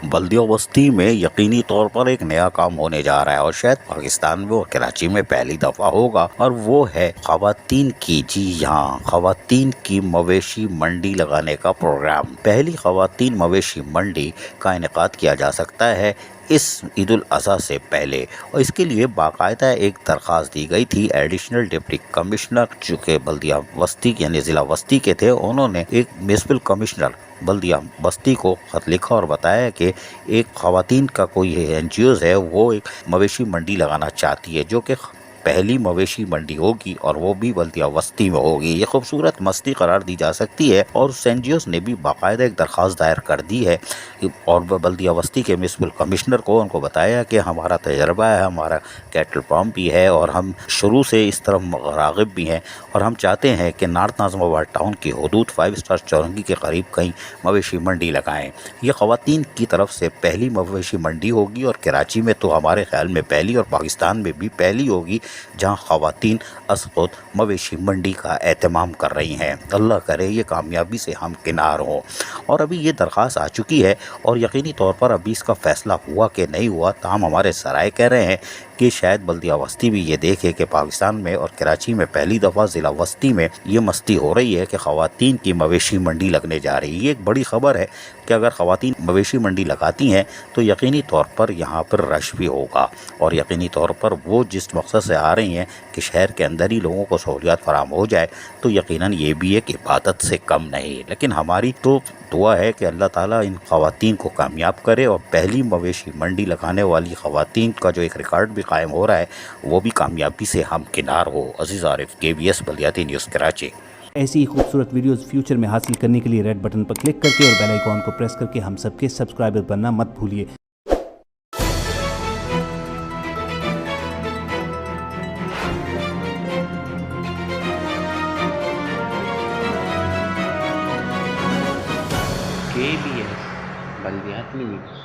بلدیہ بستی میں یقینی طور پر ایک نیا کام ہونے جا رہا ہے اور شاید پاکستان میں اور کراچی میں پہلی دفعہ ہوگا، اور وہ ہے خواتین کی، جی ہاں، خواتین کی مویشی منڈی لگانے کا پروگرام۔ پہلی خواتین مویشی منڈی کا انعقاد کیا جا سکتا ہے اس عید الاضحیٰ سے پہلے، اور اس کے لیے باقاعدہ ایک درخواست دی گئی تھی۔ ایڈیشنل ڈپٹی کمشنر جو کہ بلدیہ بستی یعنی ضلع بستی کے تھے، انہوں نے ایک میونسپل کمشنر بلدیہ بستی کو خط لکھا اور بتایا کہ ایک خواتین کا کوئی این جی اوز ہے، وہ ایک مویشی منڈی لگانا چاہتی ہے، جو کہ پہلی مویشی منڈی ہوگی اور وہ بھی بلدیہ بستی میں ہوگی۔ یہ خوبصورت مستی قرار دی جا سکتی ہے، اور اس این جی اوز نے بھی باقاعدہ ایک درخواست دائر کر دی ہے، اور بلدیہ بستی کے میونسپل کمشنر کو ان کو بتایا کہ ہمارا تجربہ ہے، ہمارا کیٹل پمپ بھی ہے، اور ہم شروع سے اس طرف راغب بھی ہیں، اور ہم چاہتے ہیں کہ نارتھ ناظم آباد ٹاؤن کی حدود 5 اسٹار چورنگی کے قریب کہیں مویشی منڈی لگائیں۔ یہ خواتین کی طرف سے پہلی مویشی منڈی ہوگی، اور کراچی میں تو ہمارے خیال میں پہلی، اور پاکستان میں بھی پہلی ہوگی جہاں خواتین از خود مویشی منڈی کا اہتمام کر رہی ہیں۔ اللہ کرے یہ کامیابی سے ہمکنار ہوں۔ اور ابھی یہ درخواست آ چکی ہے، اور یقینی طور پر ابھی اس کا فیصلہ ہوا کہ نہیں ہوا، تاہم ہمارے ذرائع کہہ رہے ہیں کہ شاید بلدیہ بستی بھی یہ دیکھے کہ پاکستان میں اور کراچی میں پہلی دفعہ ضلع بستی میں یہ مستی ہو رہی ہے کہ خواتین کی مویشی منڈی لگنے جا رہی ہے۔ یہ ایک بڑی خبر ہے کہ اگر خواتین مویشی منڈی لگاتی ہیں تو یقینی طور پر یہاں پر رش بھی ہوگا، اور یقینی طور پر وہ جس مقصد سے آ رہی ہیں کہ شہر کے اندر ہی لوگوں کو سہولیات فراہم ہو جائے، تو یقیناً یہ بھی ایک عبادت سے کم نہیں۔ لیکن ہماری تو دعا ہے کہ اللہ تعالیٰ ان خواتین کو کامیاب کرے، اور پہلی مویشی منڈی لگانے والی خواتین کا جو ایک ریکارڈ بھی قائم ہو رہا ہے وہ بھی کامیابی سے ہمکنار ہو۔ عزیز عارف، KBS بلدیاتی نیوز کراچی۔ ایسی ہی خوبصورت ویڈیوز فیوچر میں حاصل کرنے کے لیے ریڈ بٹن پر کلک کر کے اور بیل آئیکن کو پریس کر کے ہم سب کے سبسکرائبر بننا مت بھولیے۔ KBS بلدیاتی نیوز۔